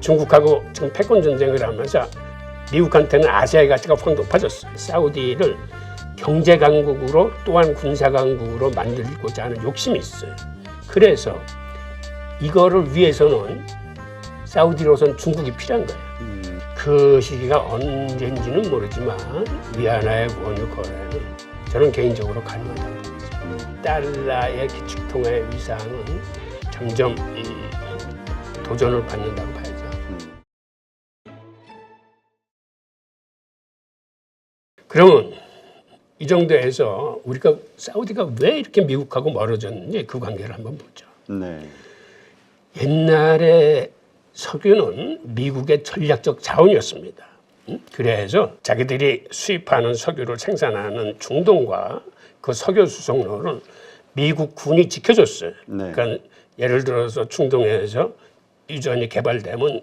중국하고 지금 패권 전쟁을 하면서 미국한테는 아시아의 가치가 확 높아졌어요. 사우디를 경제 강국으로 또한 군사 강국으로 만들고자 하는 욕심이 있어요. 그래서 이거를 위해서는 사우디로선 중국이 필요한 거예요. 그 시기가 언제인지는 모르지만 위안화의 원유 거래는 저는 개인적으로 가능하다고 봅니다. 달러의 기축통화의 위상은 점점 도전을 받는다고 봐야죠. 그러면 이 정도에서 우리가 사우디가 왜 이렇게 미국하고 멀어졌는지 그 관계를 한번 보죠. 네. 옛날에 석유는 미국의 전략적 자원이었습니다. 그래서 자기들이 수입하는 석유를 생산하는 중동과 그 석유 수송로를 미국 군이 지켜줬어요. 네. 그러니까 예를 들어서 중동에서 유전이 개발되면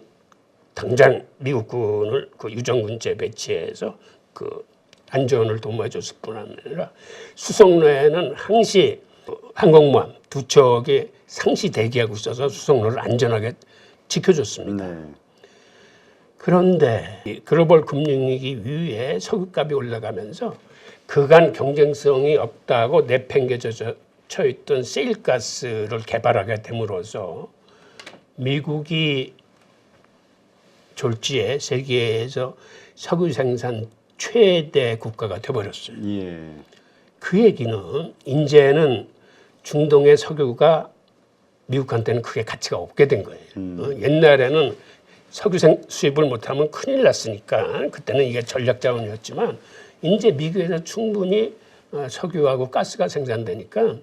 당장 미국 군을 그 유전군제 배치해서 그 안전을 도모해줬을 뿐 아니라 수송로에는 항시 항공모함 두 척이 상시 대기하고 있어서 수송로를 안전하게 지켜줬습니다. 네. 그런데 글로벌 금융위기 이후에 석유값이 올라가면서 그간 경쟁성이 없다고 내팽개쳐 있던 세일가스를 개발하게 됨으로써 미국이 졸지에 세계에서 석유 생산 최대 국가가 되어버렸어요. 예. 그 얘기는 이제는 중동의 석유가 미국한테는 크게 가치가 없게 된 거예요. 옛날에는 석유 수입을 못하면 큰일 났으니까 그때는 이게 전략 자원이었지만 이제 미국에서 충분히 석유하고 가스가 생산되니까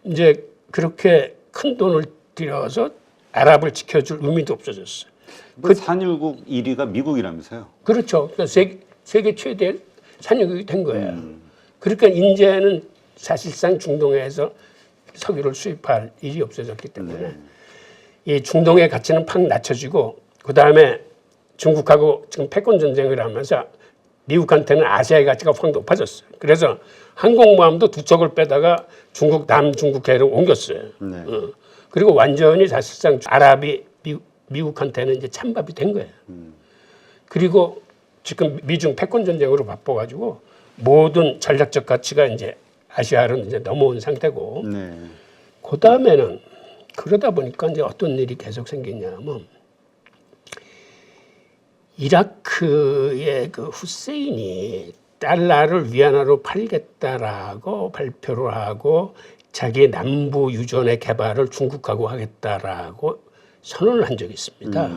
이제 그렇게 큰 돈을 들여서 아랍을 지켜줄 의미도 없어졌어요. 그 산유국 1위가 미국이라면서요? 그렇죠. 그러니까 세계 최대 산유국이 된 거예요. 그러니까 이제는 사실상 중동에서 석유를 수입할 일이 없어졌기 때문에 이 중동의 가치는 팍 낮춰지고 그 다음에 중국하고 지금 패권 전쟁을 하면서 미국한테는 아시아의 가치가 확 높아졌어요. 그래서 항공모함도 두 척을 빼다가 중국 남중국해로 옮겼어요. 네. 그리고 완전히 사실상 아랍이 미국한테는 이제 찬밥이 된 거예요. 그리고 지금 미중 패권 전쟁으로 바빠가지고 모든 전략적 가치가 이제 아시아로 이제 넘어온 상태고, 네. 그 다음에는 그러다 보니까 이제 어떤 일이 계속 생기냐면 이라크의 그 후세인이 달러를 위안화로 팔겠다라고 발표를 하고 자기 남부 유전의 개발을 중국하고 하겠다라고 선언을 한 적이 있습니다.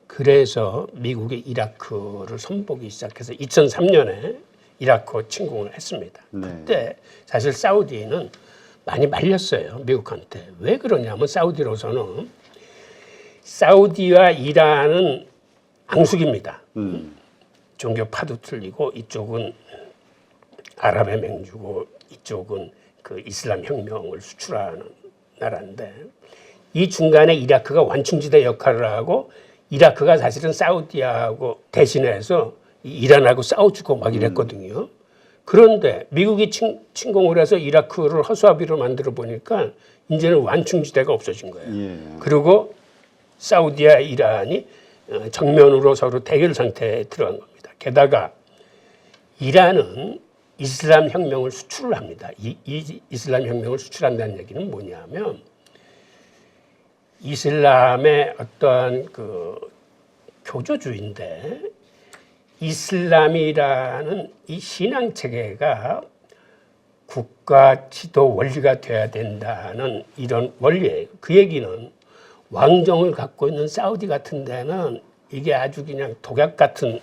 그래서 미국이 이라크를 선보기 시작해서 2003년에 이라크 침공을 했습니다. 네. 그때 사실 사우디는 많이 말렸어요. 미국한테. 왜 그러냐면 사우디로서는 사우디와 이란은 앙숙입니다. 종교파도 틀리고 이쪽은 아랍의 맹주고 이쪽은 그 이슬람 혁명을 수출하는 나라인데 이 중간에 이라크가 완충지대 역할을 하고 이라크가 사실은 사우디하고 대신해서 이란하고 싸워주고 막 이랬거든요. 그런데 미국이 침공을 해서 이라크를 허수아비로 만들어 보니까 이제는 완충지대가 없어진 거예요. 예. 그리고 사우디와 이란이 정면으로 서로 대결 상태에 들어간 겁니다. 게다가 이란은 이슬람 혁명을 수출을 합니다. 이 이슬람 혁명을 수출한다는 얘기는 뭐냐면 이슬람의 어떠한 그 교조주의인데 이슬람이라는 이 신앙 체계가 국가 지도 원리가 돼야 된다는 이런 원리예요. 그 얘기는 왕정을 갖고 있는 사우디 같은 데는 이게 아주 그냥 독약 같은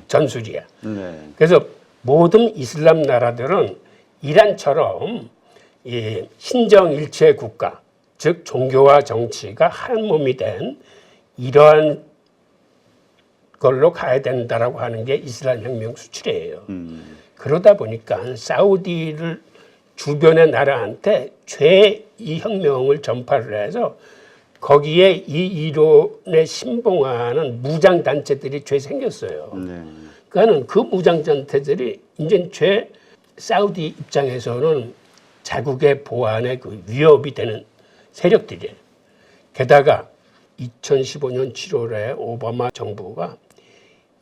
전술이야. 네. 그래서 모든 이슬람 나라들은 이란처럼 이 신정일체 국가, 즉 종교와 정치가 한 몸이 된 이러한 걸로 가야 된다라고 하는 게 이슬람 혁명 수출이에요. 그러다 보니까 사우디를 주변의 나라한테 이 혁명을 전파를 해서 거기에 이 이론에 신봉하는 무장단체들이 생겼어요. 네. 그러니까 그 무장단체들이 이제 사우디 입장에서는 자국의 보안에 그 위협이 되는 세력들이에요. 게다가 2015년 7월에 오바마 정부가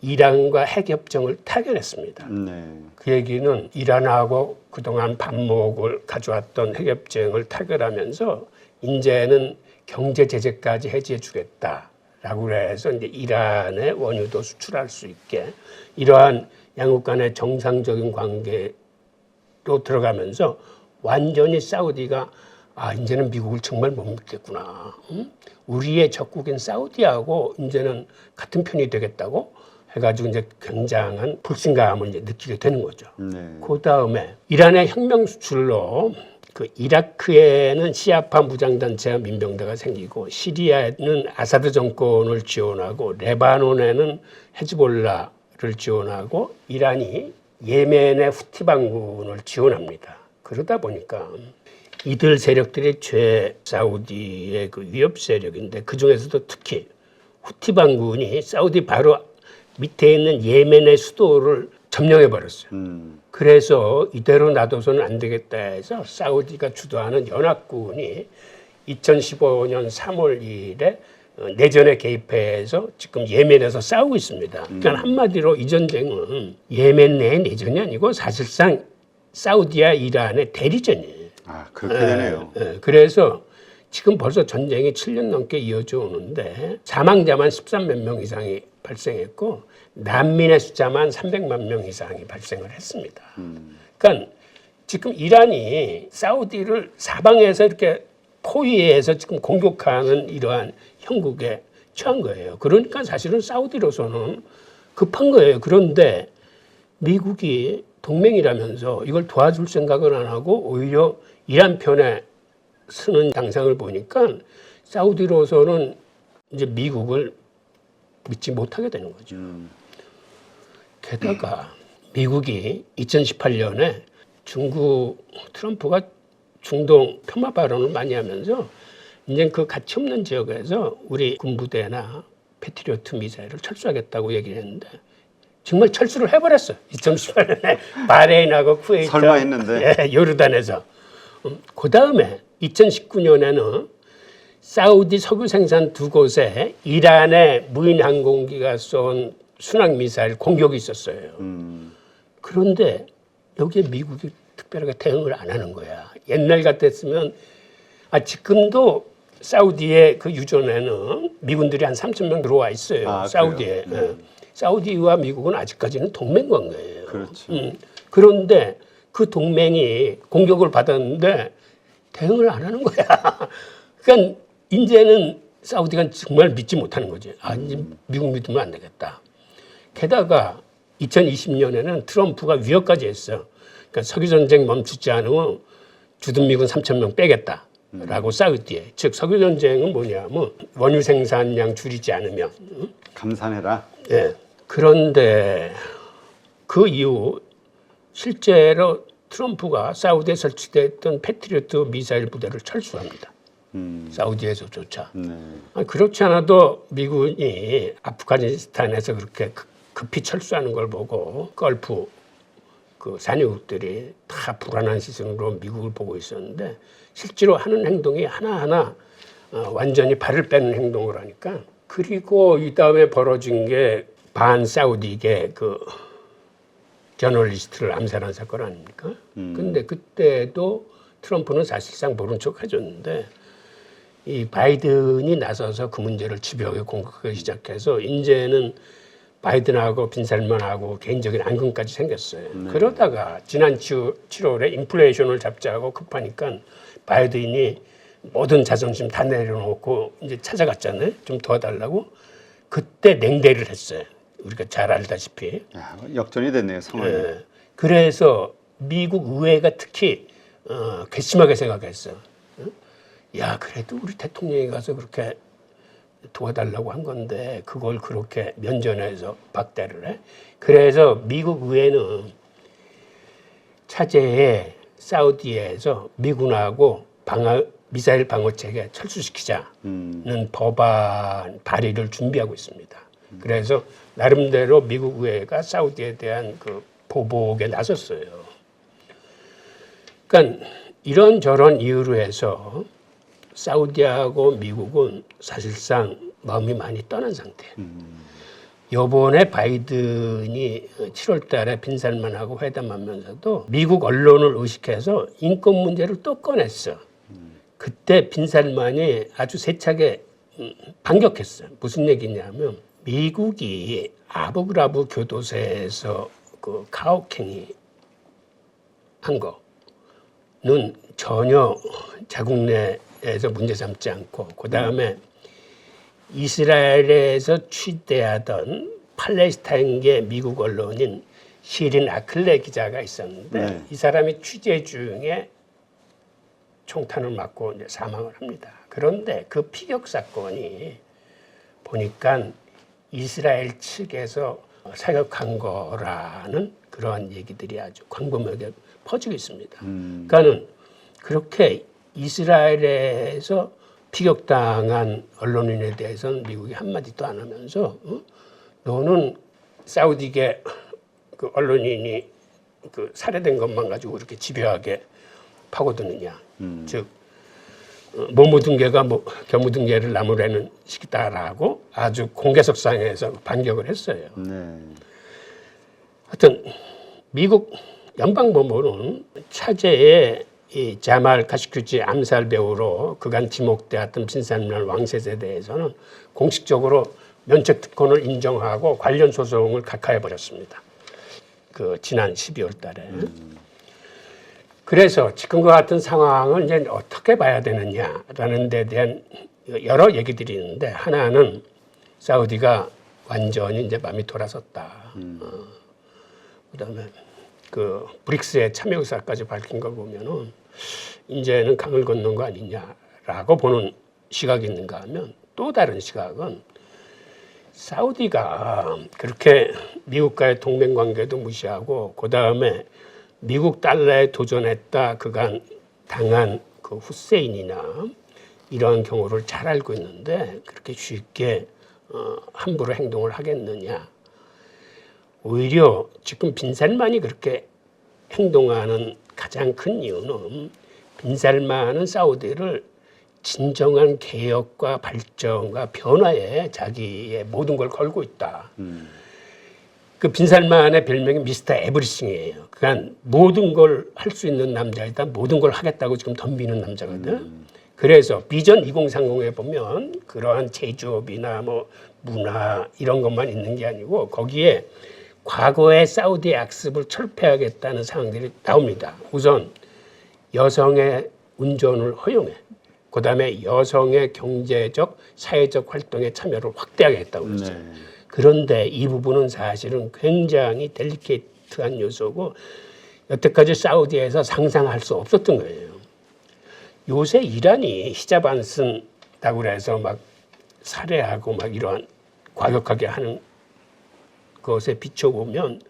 이란과 핵협정을 타결했습니다. 네. 그 얘기는 이란하고 그동안 반목을 가져왔던 핵협정을 타결하면서 이제는 경제 제재까지 해지해 주겠다라고 해서 이제 이란의 원유도 수출할 수 있게 이러한 양국 간의 정상적인 관계로 들어가면서 완전히 사우디가 이제는 미국을 정말 못 믿겠구나. 응? 우리의 적국인 사우디하고 이제는 같은 편이 되겠다고 해가지고 이제 굉장한 불신감을 이제 느끼게 되는 거죠. 네. 그 다음에 이란의 혁명 수출로 그 이라크에는 시아파 무장단체와 민병대가 생기고 시리아에는 아사드 정권을 지원하고 레바논에는 헤즈볼라를 지원하고 이란이 예멘의 후티 반군을 지원합니다. 그러다 보니까 이들 세력들이 최사우디의 그 위협 세력인데 그 중에서도 특히 후티 반군이 사우디 바로 밑에 있는 예멘의 수도를 점령해 버렸어요. 그래서 이대로 놔둬서는 안 되겠다 해서 사우디가 주도하는 연합군이 2015년 3월 2일에 내전에 개입해서 지금 예멘에서 싸우고 있습니다. 그러니까 한마디로 이 전쟁은 예멘 내의 내전이 아니고 사실상 사우디와 이란의 대리전이에요. 그렇게 되네요. 그래서 지금 벌써 전쟁이 7년 넘게 이어져 오는데 사망자만 13몇 명 이상이 발생했고 난민의 숫자만 300만 명 이상이 발생을 했습니다. 그러니까 지금 이란이 사우디를 사방에서 이렇게 포위해서 지금 공격하는 이러한 형국에 처한 거예요. 그러니까 사실은 사우디로서는 급한 거예요. 그런데 미국이 동맹이라면서 이걸 도와줄 생각은 안 하고 오히려 이란 편에 쓰는 양상을 보니까 사우디로서는 이제 미국을 믿지 못하게 되는 거죠. 게다가 미국이 2018년에 중국 트럼프가 중동 폄하 발언을 많이 하면서 이제 그 가치 없는 지역에서 우리 군부대나 패트리어트 미사일을 철수하겠다고 얘기를 했는데 정말 철수를 해버렸어. 2018년에 바레인하고 쿠웨이트, 설마 했는데. 요르단에서. 그 다음에 2019년에는 사우디 석유 생산 두 곳에 이란의 무인 항공기가 쏜 순항 미사일 공격이 있었어요. 그런데 여기에 미국이 특별하게 대응을 안 하는 거야. 옛날 같았으면 지금도 사우디의 그 유전에는 미군들이 한 3,000명 들어와 있어요. 사우디에. 사우디와 미국은 아직까지는 동맹 관계예요. 그렇죠. 그런데 그 동맹이 공격을 받았는데 대응을 안 하는 거야. 그러니까 이제는 사우디가 정말 믿지 못하는 거지. 이제 미국 믿으면 안 되겠다. 게다가 2020년에는 트럼프가 위협까지 했어. 그러니까 석유 전쟁 멈추지 않으면 주둔 미군 3,000명 빼겠다라고 사우디에. 즉 석유 전쟁은 뭐냐면 원유 생산량 줄이지 않으면 감산해라. 예. 그런데 그 이후 실제로 트럼프가 사우디에 설치됐던 패트리어트 미사일 부대를 철수합니다. 사우디에서조차. 그렇지 않아도 미군이 아프가니스탄에서 그렇게 급히 철수하는 걸 보고 걸프 그 산유국들이 다 불안한 시선으로 미국을 보고 있었는데 실제로 하는 행동이 하나하나 완전히 발을 빼는 행동을 하니까 그리고 이 다음에 벌어진 게 반 사우디계 그 저널리스트를 암살한 사건 아닙니까? 근데 그때도 트럼프는 사실상 모른 척 해줬는데 이 바이든이 나서서 그 문제를 집요하게 공격하기 시작해서 이제는 바이든하고 빈살만하고 개인적인 앙금까지 생겼어요. 그러다가 지난 7월에 인플레이션을 잡자고 급하니까 바이든이 모든 자존심 다 내려놓고 이제 찾아갔잖아요. 좀 도와달라고. 그때 냉대를 했어요. 우리가 잘 알다시피. 역전이 됐네요, 상황이. 그래서 미국 의회가 특히 괘씸하게 생각했어. 야, 그래도 우리 대통령이 가서 그렇게 도와달라고 한 건데 그걸 그렇게 면전에서 박대를 해. 그래서 미국 의회는 차제에 사우디에서 미군하고 미사일 방어체계 철수시키자는 법안 발의를 준비하고 있습니다. 그래서 나름대로 미국 의회가 사우디에 대한 그 보복에 나섰어요. 그러니까 이런저런 이유로 해서 사우디하고 미국은 사실상 마음이 많이 떠난 상태예요. 요번에 바이든이 7월 달에 빈살만하고 회담하면서도 미국 언론을 의식해서 인권 문제를 또 꺼냈어. 그때 빈살만이 아주 세차게 반격했어요. 무슨 얘기냐면 미국이 아부그라브 교도소에서 그 가혹행위 한 거는 전혀 자국 내에서 문제 삼지 않고 그다음에 이스라엘에서 취재하던 팔레스타인계 미국 언론인 시린 아클레 기자가 있었는데 네. 이 사람이 취재 중에 총탄을 맞고 이제 사망을 합니다. 그런데 그 피격 사건이 보니까 이스라엘 측에서 사격한 거라는 그러한 얘기들이 아주 광범위하게 퍼지고 있습니다. 그러니까는 그렇게 이스라엘에서 피격당한 언론인에 대해서는 미국이 한마디도 안 하면서 너는 사우디계 그 언론인이 그 살해된 것만 가지고 그렇게 집요하게 파고드느냐. 즉 못 묻은 개가 겨묻은 개를 나무라는 식이다라고 아주 공개석상에서 반격을 했어요. 네. 하여튼 미국 연방법원은 차제의 이 자말 카시큐지 암살 배우로 그간 지목되었던 빈살만 왕세자에 대해서는 공식적으로 면책 특권을 인정하고 관련 소송을 각하해 버렸습니다. 그 지난 12월 달에. 그래서 지금과 같은 상황을 이제 어떻게 봐야 되느냐라는 데 대한 여러 얘기들이 있는데 하나는 사우디가 완전히 이제 마음이 돌아섰다. 그다음에 그 브릭스의 참여 의사까지 밝힌 걸 보면은 이제는 강을 건넌 거 아니냐라고 보는 시각이 있는가 하면 또 다른 시각은 사우디가 그렇게 미국과의 동맹 관계도 무시하고 그다음에 미국 달러에 도전했다 그간 당한 그 후세인이나 이러한 경우를 잘 알고 있는데 그렇게 쉽게 함부로 행동을 하겠느냐. 오히려 지금 빈살만이 그렇게 행동하는 가장 큰 이유는 빈살만은 사우디를 진정한 개혁과 발전과 변화에 자기의 모든 걸 걸고 있다. 그 빈살만의 별명이 미스터 에브리싱이에요. 그러니까 모든 걸 할 수 있는 남자이다. 모든 걸 하겠다고 지금 덤비는 남자거든. 그래서 비전 2030에 보면 그러한 제조업이나 뭐 문화 이런 것만 있는 게 아니고 거기에 과거의 사우디의 악습을 철폐하겠다는 사항들이 나옵니다. 우선 여성의 운전을 허용해. 그다음에 여성의 경제적, 사회적 활동에 참여를 확대하겠다고 그러죠. 네. 그런데 이 부분은 사실은 굉장히 델리케이트한 요소고 여태까지 사우디에서 상상할 수 없었던 거예요. 요새 이란이 히잡 안 쓴다고 그래서 막 살해하고 막 이러한 과격하게 하는 것에 비춰보면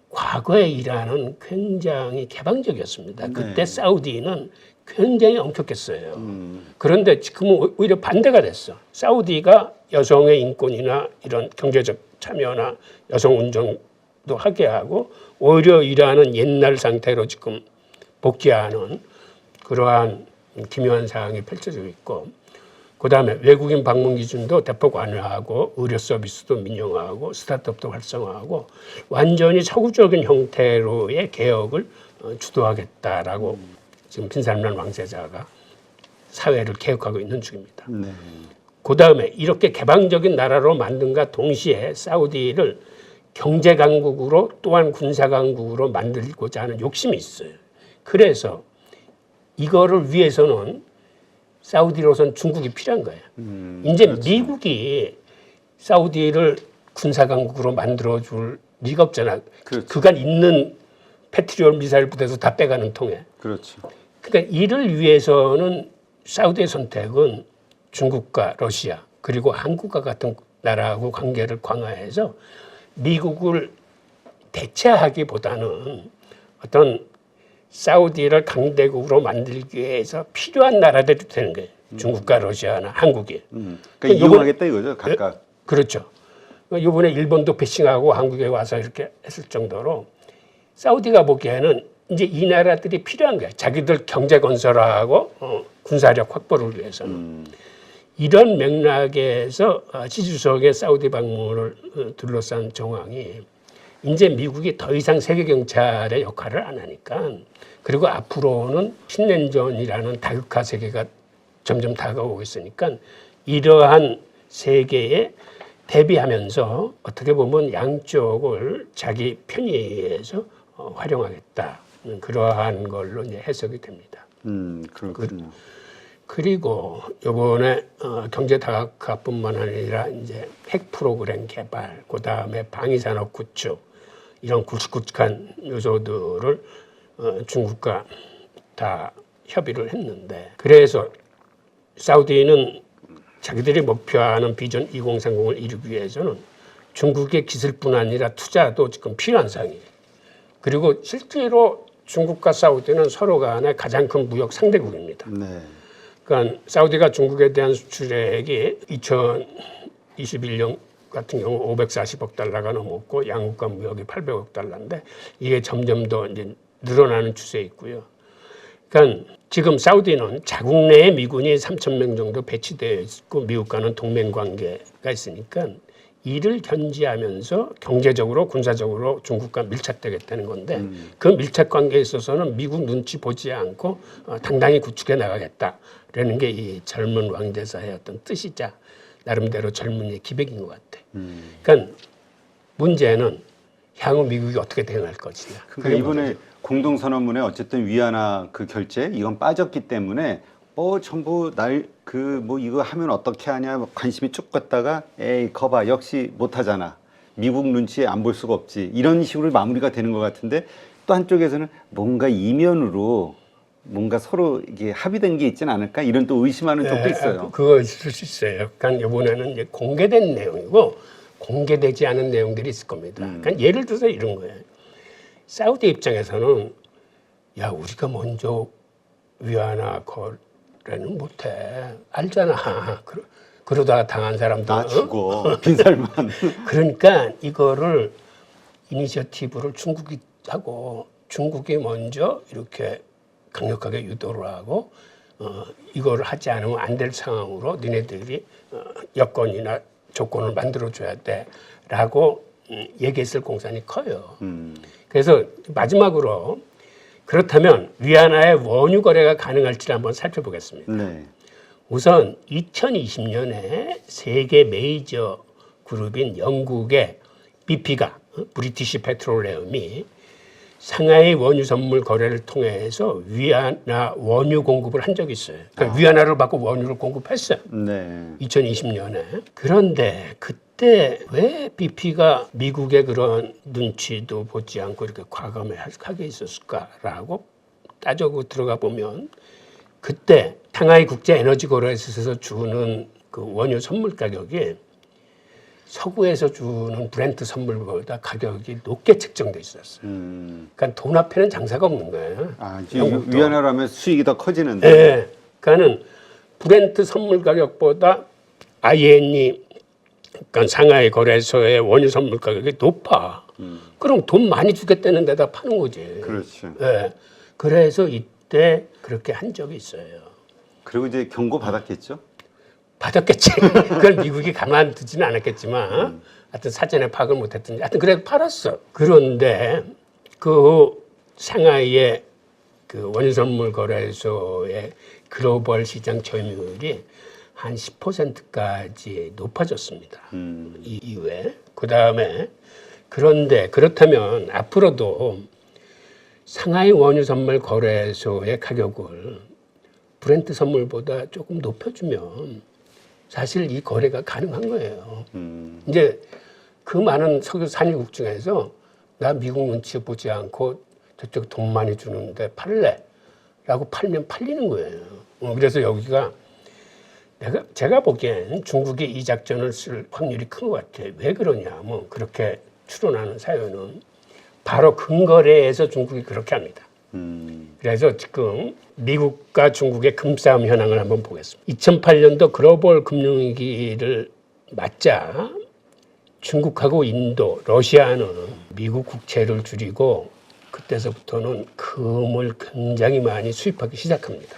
과거의 이란은 굉장히 개방적이었습니다. 그때 사우디는 굉장히 엄격했어요. 그런데 지금은 오히려 반대가 됐어. 사우디가 여성의 인권이나 이런 경제적 참여나 여성 운전도 하게 하고 오히려 이란은 옛날 상태로 지금 복귀하는 그러한 기묘한 상황이 펼쳐지고 있고 그다음에 외국인 방문 기준도 대폭 완화하고 의료 서비스도 민영화하고 스타트업도 활성화하고 완전히 서구적인 형태로의 개혁을 주도하겠다라고 지금 빈살만 왕세자가 사회를 개혁하고 있는 중입니다. 네. 그다음에 이렇게 개방적인 나라로 만든가 동시에 사우디를 경제 강국으로 또한 군사 강국으로 만들고자 하는 욕심이 있어요. 그래서 이거를 위해서는 사우디로선 중국이 필요한 거예요. 이제 그렇죠. 미국이 사우디를 군사 강국으로 만들어줄 리가 없잖아. 그렇죠. 그간 있는 패트리얼 미사일 부대도 다 빼가는 통에. 그렇죠. 그러니까 이를 위해서는 사우디의 선택은 중국과 러시아 그리고 한국과 같은 나라하고 관계를 강화해서 미국을 대체하기보다는 어떤 사우디를 강대국으로 만들기 위해서 필요한 나라들이 되는 거예요. 중국과 러시아나 한국이. 그러니까 이용하겠다 이거죠, 각각. 그렇죠. 이번에 일본도 패싱하고 한국에 와서 이렇게 했을 정도로 사우디가 보기에는 이제 이 나라들이 필요한 거야. 자기들 경제 건설하고 군사력 확보를 위해서. 이런 맥락에서 시 주석의 사우디 방문을 둘러싼 정황이 이제 미국이 더 이상 세계 경찰의 역할을 안 하니까, 그리고 앞으로는 신냉전이라는 다극화 세계가 점점 다가오고 있으니까 이러한 세계에 대비하면서 어떻게 보면 양쪽을 자기 편의에서 활용하겠다. 그러한 걸로 이제 해석이 됩니다. 그렇군요. 그리고 이번에 경제 다각화뿐만 아니라 이제 핵 프로그램 개발, 그 다음에 방위산업 구축 이런 굵직굵직한 요소들을 중국과 다 협의를 했는데, 그래서 사우디는 자기들이 목표하는 비전 2030을 이루기 위해서는 중국의 기술뿐 아니라 투자도 지금 필요한 상황이에요. 그리고 실제로 중국과 사우디는 서로 간의 가장 큰 무역 상대국입니다. 네. 그러니까 사우디가 중국에 대한 수출액이 2021년 같은 경우 540억 달러가 넘었고 양국 간 무역이 800억 달러인데 이게 점점 더 이제 늘어나는 추세에 있고요. 그러니까 지금 사우디는 자국 내에 미군이 3,000명 정도 배치되어 있고 미국과는 동맹 관계가 있으니까 이를 견지하면서 경제적으로 군사적으로 중국과 밀착되겠다는 건데 그 밀착 관계에 있어서는 미국 눈치 보지 않고 당당히 구축해 나가겠다라는 게 이 젊은 왕대사의 어떤 뜻이자 나름대로 젊은이의 기백인 것 같아. 그러니까 문제는 향후 미국이 어떻게 대응할 것이냐. 그러니까 이번에 공동선언문에 어쨌든 위안화 그 결제 이건 빠졌기 때문에 전부 이거 하면 어떻게 하냐 관심이 쭉 갔다가 에이 거봐 역시 못하잖아, 미국 눈치에 안 볼 수가 없지, 이런 식으로 마무리가 되는 것 같은데, 또 한쪽에서는 뭔가 이면으로 뭔가 서로 이게 합의된 게 있지는 않을까 이런 또 의심하는 쪽도 있어요. 그거 있을 수 있어요. 그러니까 이번에는 이제 공개된 내용이고 공개되지 않은 내용들이 있을 겁니다. 그러니까 예를 들어서 이런 거예요. 사우디 입장에서는 야 우리가 먼저 위안화 거래는 못해, 알잖아. 그러다가 당한 사람도 나 죽어 빈살만. 그러니까 이거를 이니셔티브를 중국이 하고 중국이 먼저 이렇게 강력하게 유도를 하고 이거를 하지 않으면 안 될 상황으로 니네들이 여건이나 조건을 만들어줘야 돼라고 얘기했을 공산이 커요. 그래서 마지막으로 그렇다면 위안화의 원유 거래가 가능할지를 한번 살펴보겠습니다. 네. 우선 2020년에 세계 메이저 그룹인 영국의 BP가 브리티시 페트롤레움이 상하이 원유 선물 거래를 통해서 위안화 원유 공급을 한 적이 있어요. 그러니까 위안화를 받고 원유를 공급했어요. 네. 2020년에. 그런데 그때 왜 BP가 미국의 그런 눈치도 보지 않고 이렇게 과감하게 있었을까라고 따져고 들어가 보면 그때 상하이 국제 에너지 거래소에서 주는 그 원유 선물 가격이 서구에서 주는 브렌트 선물보다 가격이 높게 책정돼 있었어요. 그러니까 돈 앞에는 장사가 없는 거예요. 위안화라면 수익이 더 커지는데. 네. 그러니까는 브렌트 선물 가격보다 INE, 그러니까 상하이 거래소의 원유 선물 가격이 높아. 그럼 돈 많이 주겠다는 데다 파는 거지. 그렇죠. 네. 그래서 이때 그렇게 한 적이 있어요. 그리고 이제 경고 받았겠죠? 받았겠지. 그걸 미국이 가만두지는 않았겠지만 하여튼 사전에 파악을 못했든지 하여튼 그래도 팔았어. 그런데 그 상하이의 그 원유선물 거래소의 글로벌 시장 점유율이 한 10%까지 높아졌습니다. 이 이후에. 그다음에 그런데 그렇다면 앞으로도 상하이 원유선물 거래소의 가격을 브렌트 선물보다 조금 높여주면 사실 이 거래가 가능한 거예요. 이제 그 많은 석유 산유국 중에서 나 미국 눈치 보지 않고 저쪽 돈 많이 주는데 팔래? 라고 팔면 팔리는 거예요. 그래서 여기가 제가 보기엔 중국이 이 작전을 쓸 확률이 큰 것 같아요. 왜 그러냐? 뭐 그렇게 추론하는 사유는 바로 근거래에서 중국이 그렇게 합니다. 그래서 지금 미국과 중국의 금싸움 현황을 한번 보겠습니다. 2008년도 글로벌 금융위기를 맞자 중국하고 인도, 러시아는 미국 국채를 줄이고 그때서부터는 금을 굉장히 많이 수입하기 시작합니다.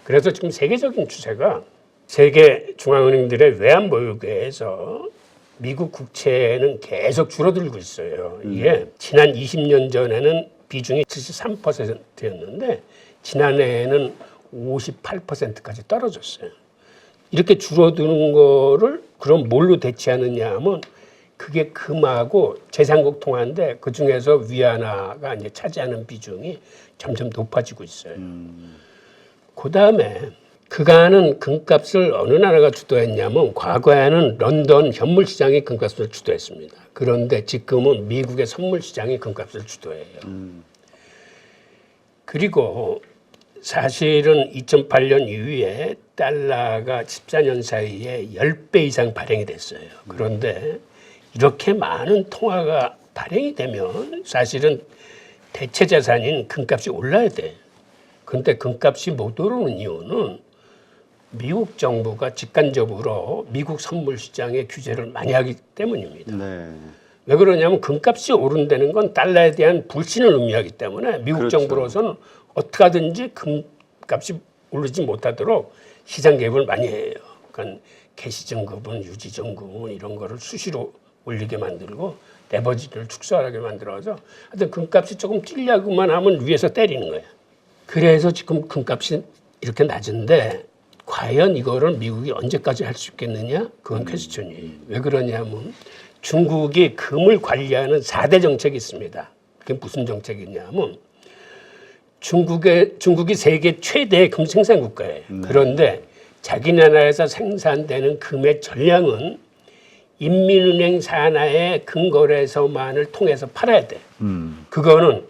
그래서 지금 세계적인 추세가 세계 중앙은행들의 외환 보유고에서 미국 국채는 계속 줄어들고 있어요. 이게 지난 20년 전에는 비중이 73%였는데 지난해에는 58%까지 떨어졌어요. 이렇게 줄어드는 거를 그럼 뭘로 대체하느냐 하면 그게 금하고 재산국 통화인데 그 중에서 위안화가 이제 차지하는 비중이 점점 높아지고 있어요. 그 다음에 그간은 금값을 어느 나라가 주도했냐면 과거에는 런던 현물 시장이 금값을 주도했습니다. 그런데 지금은 미국의 선물 시장이 금값을 주도해요. 그리고 사실은 2008년 이후에 달러가 14년 사이에 10배 이상 발행이 됐어요. 그런데 이렇게 많은 통화가 발행이 되면 사실은 대체 자산인 금값이 올라야 돼. 그런데 금값이 못 오르는 이유는 미국 정부가 직간접으로 미국 선물 시장에 규제를 많이 하기 때문입니다. 네. 왜 그러냐면 금값이 오른다는 건 달러에 대한 불신을 의미하기 때문에 미국 그렇죠. 정부로서는 어떻게 하든지 금값이 오르지 못하도록 시장 개입을 많이 해요. 그러니까 개시증급은 유지증급은 이런 거를 수시로 올리게 만들고 레버리지를 축소하게 만들어서 하여튼 금값이 조금 찔려고만 하면 위에서 때리는 거예요. 그래서 지금 금값이 이렇게 낮은데 과연 이거를 미국이 언제까지 할 수 있겠느냐? 그건 퀘스천이에요. 왜 그러냐면 중국이 금을 관리하는 4대 정책이 있습니다. 그게 무슨 정책이냐면 중국이 세계 최대의 금 생산 국가예요. 그런데 자기네 나라에서 생산되는 금의 전량은 인민은행 산하의 금거래소만을 통해서 팔아야 돼. 그거는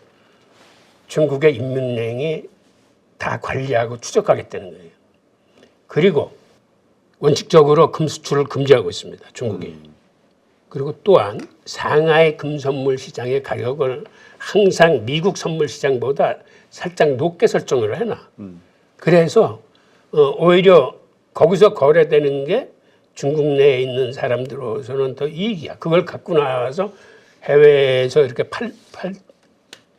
중국의 인민은행이 다 관리하고 추적하겠다는 거예요. 그리고 원칙적으로 금 수출을 금지하고 있습니다. 중국이. 그리고 또한 상하이 금 선물 시장의 가격을 항상 미국 선물 시장보다 살짝 높게 설정을 해놔. 그래서 오히려 거기서 거래되는 게 중국 내에 있는 사람들로서는 더 이익이야. 그걸 갖고 나와서 해외에서 이렇게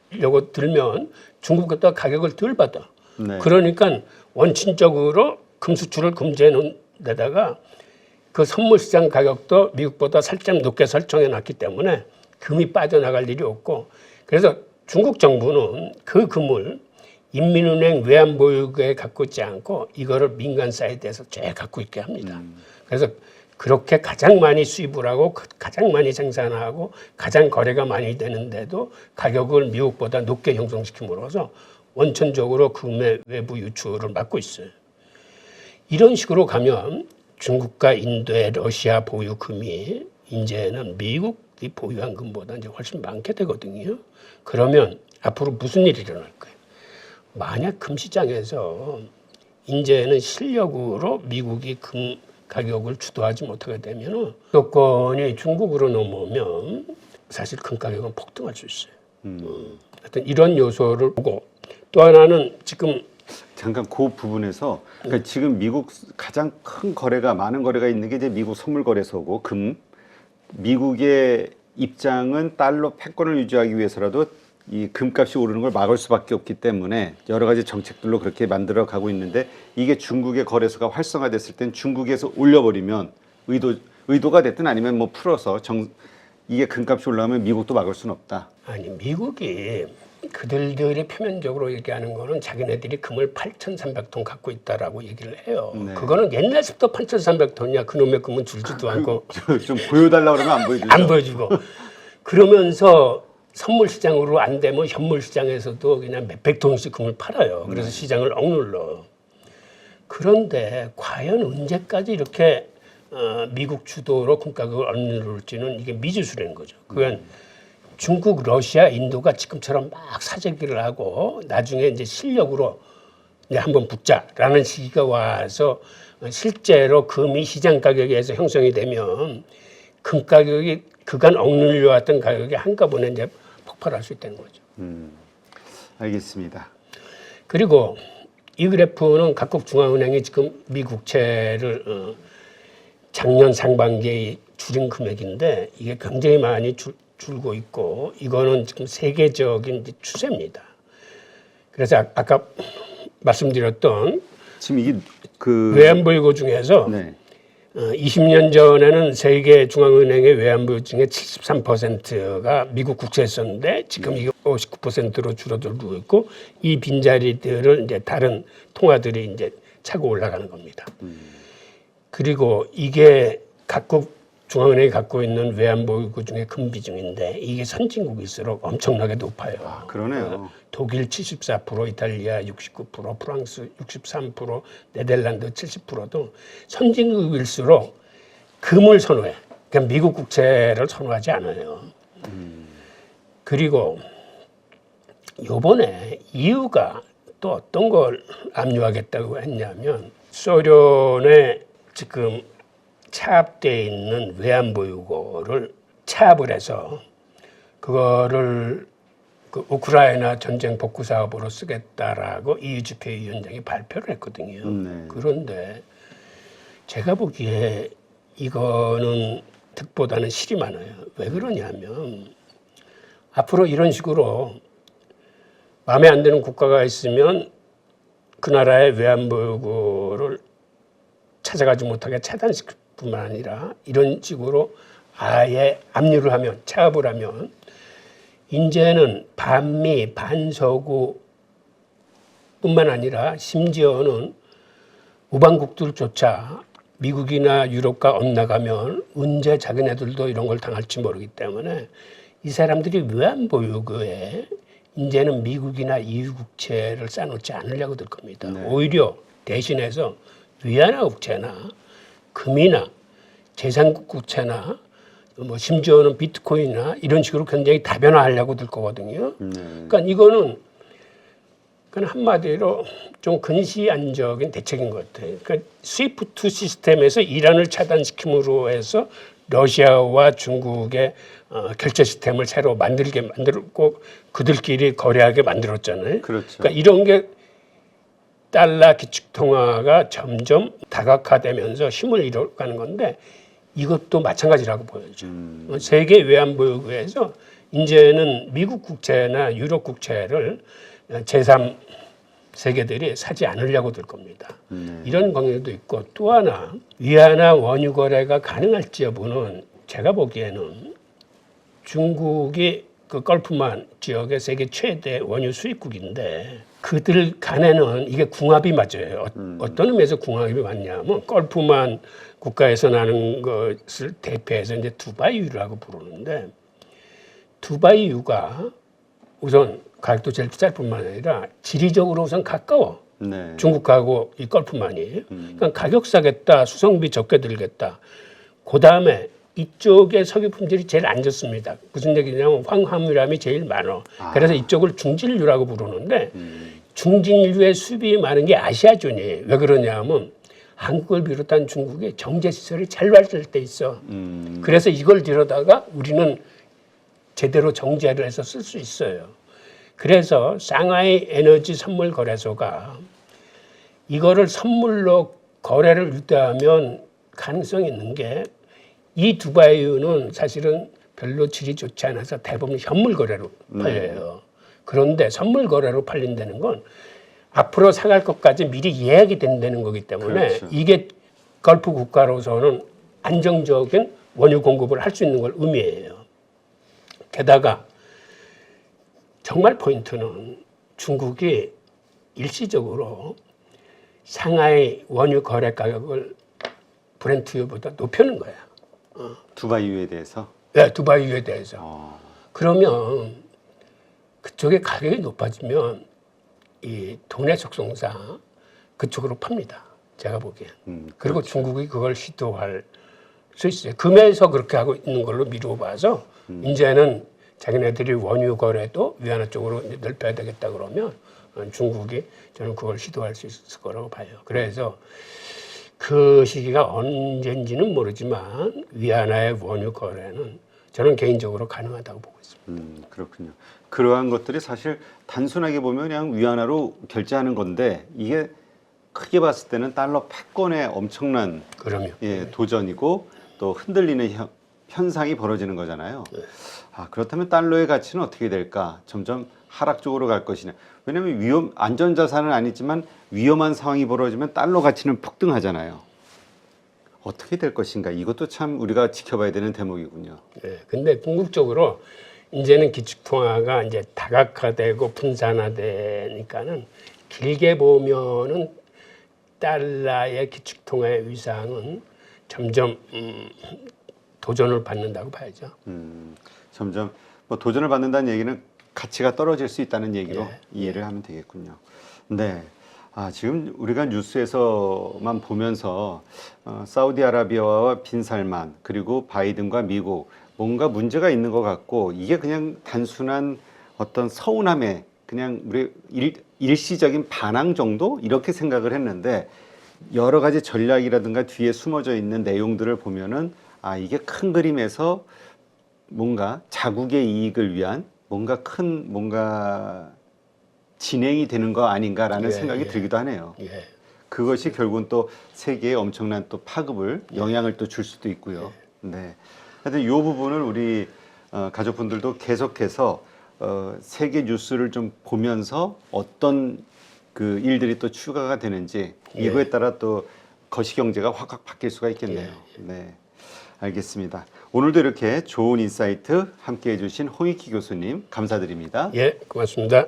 팔려고 들면 중국보다 가격을 덜 받아. 네. 그러니까 원칙적으로 금 수출을 금지해 놓은 데다가 그 선물 시장 가격도 미국보다 살짝 높게 설정해 놨기 때문에 금이 빠져나갈 일이 없고 그래서 중국 정부는 그 금을 인민은행 외환보유고에 갖고 있지 않고 이거를 민간 사이트에서 쫙 갖고 있게 합니다. 그래서 그렇게 가장 많이 수입을 하고 가장 많이 생산하고 가장 거래가 많이 되는데도 가격을 미국보다 높게 형성시킴으로써 원천적으로 금의 외부 유출을 막고 있어요. 이런 식으로 가면 중국과 인도의 러시아 보유 금이 이제는 미국이 보유한 금보다 이제 훨씬 많게 되거든요. 그러면 앞으로 무슨 일이 일어날까요? 만약 금 시장에서 이제는 실력으로 미국이 금 가격을 주도하지 못하게 되면 조건이 중국으로 넘어오면 사실 금 가격은 폭등할 수 있어요. 하여튼 이런 요소를 보고 또 하나는 지금 잠깐 그 부분에서 그러니까 지금 미국 가장 큰 거래가 많은 거래가 있는 게 이제 미국 선물 거래소고 금. 미국의 입장은 달러 패권을 유지하기 위해서라도 이 금값이 오르는 걸 막을 수밖에 없기 때문에 여러 가지 정책들로 그렇게 만들어 가고 있는데 이게 중국의 거래소가 활성화됐을 땐 중국에서 올려버리면 의도가 됐든 아니면 뭐 풀어서 이게 금값이 올라가면 미국도 막을 수는 없다. 아니 미국이 그들이 표면적으로 얘기하는 거는 자기네들이 금을 8,300톤 갖고 있다라고 얘기를 해요. 네. 그거는 옛날부터 8,300톤이야. 그놈의 금은 줄지도 않고 좀 보여달라 그러면 안 보여주죠. 안 보여주고 그러면서 선물 시장으로 안 되면 현물 시장에서도 그냥 몇백 톤씩 금을 팔아요. 그래서 시장을 억눌러. 그런데 과연 언제까지 이렇게 미국 주도로 금가격을 억누를지는 이게 미지수라는 거죠. 그건 중국, 러시아, 인도가 지금처럼 막 사재기를 하고 나중에 이제 실력으로 이제 한번 붙자라는 시기가 와서 실제로 금이 시장 가격에서 형성이 되면 금 가격이 그간 억눌려 왔던 가격이 한꺼번에 이제 폭발할 수 있다는 거죠. 알겠습니다. 그리고 이 그래프는 각국 중앙은행이 지금 작년 상반기에 줄인 금액인데 이게 굉장히 많이 줄고 있고 이거는 지금 세계적인 이제 추세입니다. 그래서 아까 말씀드렸던 지금 이게 그 외환보유고 중에서 네. 20년 전에는 세계 중앙은행의 외환보유 중에 73%가 미국 국채였었는데 지금 이게 59%로 줄어들고 있고 이 빈자리들을 이제 다른 통화들이 이제 차고 올라가는 겁니다. 그리고 이게 각국 중앙은행이 갖고 있는 외환보유고 중에 큰 비중인데 이게 선진국일수록 엄청나게 높아요. 아, 그러네요. 독일 74%, 이탈리아 69%, 프랑스 63%, 네덜란드 70%도 선진국일수록 금을 선호해. 그러니까 미국 국채를 선호하지 않아요. 그리고 요번에 EU가 또 어떤 걸 압류하겠다고 했냐면 소련에 지금 차압되어 있는 외환보유고를 차압을 해서 그거를 그 우크라이나 전쟁 복구 사업으로 쓰겠다라고 EU 집회위원장이 발표를 했거든요. 네. 그런데 제가 보기에 이거는 득보다는 실이 많아요. 왜 그러냐면 앞으로 이런 식으로 마음에 안 드는 국가가 있으면 그 나라의 외환보유고를 찾아가지 못하게 차단시킬 뿐만 아니라 이런 식으로 아예 압류를 하면 차압을 하면 이제는 반미, 반서구 뿐만 아니라 심지어는 우방국들조차 미국이나 유럽과 엇나가면 언제 자기네들도 이런 걸 당할지 모르기 때문에 이 사람들이 외환보유고에 이제는 미국이나 EU 국채를 쌓아놓지 않으려고 들 겁니다. 네. 오히려 대신해서 위안화 국채나 금이나 제3국 국채나 뭐 심지어는 비트코인이나 이런 식으로 굉장히 다변화하려고 들 거거든요. 그러니까 이거는 그냥 한마디로 좀 근시안적인 대책인 것 같아요. 그러니까 스위프트 시스템에서 이란을 차단시킴으로 해서 러시아와 중국의 결제 시스템을 새로 만들고 그들끼리 거래하게 만들었잖아요. 그렇죠. 그러니까 이런 게 달러 기축통화가 점점 다각화되면서 힘을 잃어가는 건데 이것도 마찬가지라고 보여져. 세계 외환보유고에서 이제는 미국 국채나 유럽 국채를 제3 세계들이 사지 않으려고 들 겁니다. 이런 관계도 있고 또 하나 위안화 원유 거래가 가능할지 여부는 제가 보기에는 중국이 그 걸프만 지역의 세계 최대 원유 수입국인데 그들 간에는 이게 궁합이 맞아요. 어떤 의미에서 궁합이 맞냐면 걸프만 국가에서 나는 것을 대표해서 이제 두바이유라고 부르는데 두바이유가 우선 가격도 제일 비쌀 뿐만 아니라 지리적으로 우선 가까워. 네. 중국하고 이 걸프만이. 그러니까 가격 싸겠다, 수송비 적게 들겠다. 그 다음에 이쪽에 석유 품질이 제일 안 좋습니다. 무슨 얘기냐면 황화물함이 제일 많아. 그래서 이쪽을 중진류라고 부르는데 중진류의 수입이 많은 게 아시아존이에요. 왜 그러냐면 한국을 비롯한 중국의 정제시설이 잘 발달돼 있어. 그래서 이걸 들여다가 우리는 제대로 정제를 해서 쓸 수 있어요. 그래서 상하이 에너지 선물 거래소가 이거를 선물로 거래를 유도하면 가능성이 있는 게 이 두바이유는 사실은 별로 질이 좋지 않아서 대부분 현물 거래로 팔려요. 그런데 선물 거래로 팔린다는 건 앞으로 사갈 것까지 미리 예약이 된다는 거기 때문에 그렇죠. 이게 걸프 국가로서는 안정적인 원유 공급을 할 수 있는 걸 의미해요. 게다가 정말 포인트는 중국이 일시적으로 상하이 원유 거래 가격을 브렌트유보다 높여놓은 거야. 두바이유에 대해서. 네, 두바이유에 대해서. 그러면 그쪽의 가격이 높아지면 이 동네 속성상 그쪽으로 팝니다. 제가 보기엔. 그리고 그렇죠. 중국이 그걸 시도할 수 있어요. 금에서 그렇게 하고 있는 걸로 미루어 봐서 이제는 자기네들이 원유 거래도 위안화 쪽으로 이제 넓혀야 되겠다 그러면 중국이 저는 그걸 시도할 수 있을 거라고 봐요. 그래서 그 시기가 언제인지는 모르지만 위안화의 원유 거래는 저는 개인적으로 가능하다고 보고 있습니다. 그렇군요. 그러한 것들이 사실 단순하게 보면 그냥 위안화로 결제하는 건데 이게 크게 봤을 때는 달러 패권의 엄청난 그럼요. 도전이고 또 흔들리는 현상이 벌어지는 거잖아요. 아, 그렇다면 달러의 가치는 어떻게 될까? 점점 하락 쪽으로 갈 것이냐. 왜냐하면 안전자산은 아니지만 위험한 상황이 벌어지면 달러 가치는 폭등하잖아요. 어떻게 될 것인가? 이것도 참 우리가 지켜봐야 되는 대목이군요. 예, 근데 궁극적으로 이제는 기축통화가 이제 다각화되고 분산화되니까는 길게 보면은 달러의 기축통화의 위상은 점점 도전을 받는다고 봐야죠. 점점 뭐 도전을 받는다는 얘기는 가치가 떨어질 수 있다는 얘기로 예. 이해를 하면 되겠군요. 네. 아, 지금 우리가 뉴스에서만 보면서 사우디아라비아와 빈살만 그리고 바이든과 미국 뭔가 문제가 있는 것 같고 이게 그냥 단순한 어떤 서운함에 그냥 우리 일시적인 반항 정도 이렇게 생각을 했는데 여러 가지 전략이라든가 뒤에 숨어져 있는 내용들을 보면은 아, 이게 큰 그림에서 뭔가 자국의 이익을 위한 뭔가 진행이 되는 거 아닌가라는 생각이 들기도 하네요. 예. 그것이 결국은 또 세계에 엄청난 또 파급을 영향을 또 줄 수도 있고요. 네. 하여튼 이 부분을 우리 가족분들도 계속해서 세계 뉴스를 좀 보면서 어떤 그 일들이 또 추가가 되는지 이거에 따라 또 거시경제가 확 바뀔 수가 있겠네요. 네. 알겠습니다. 오늘도 이렇게 좋은 인사이트 함께 해주신 홍익희 교수님 감사드립니다. 예, 고맙습니다.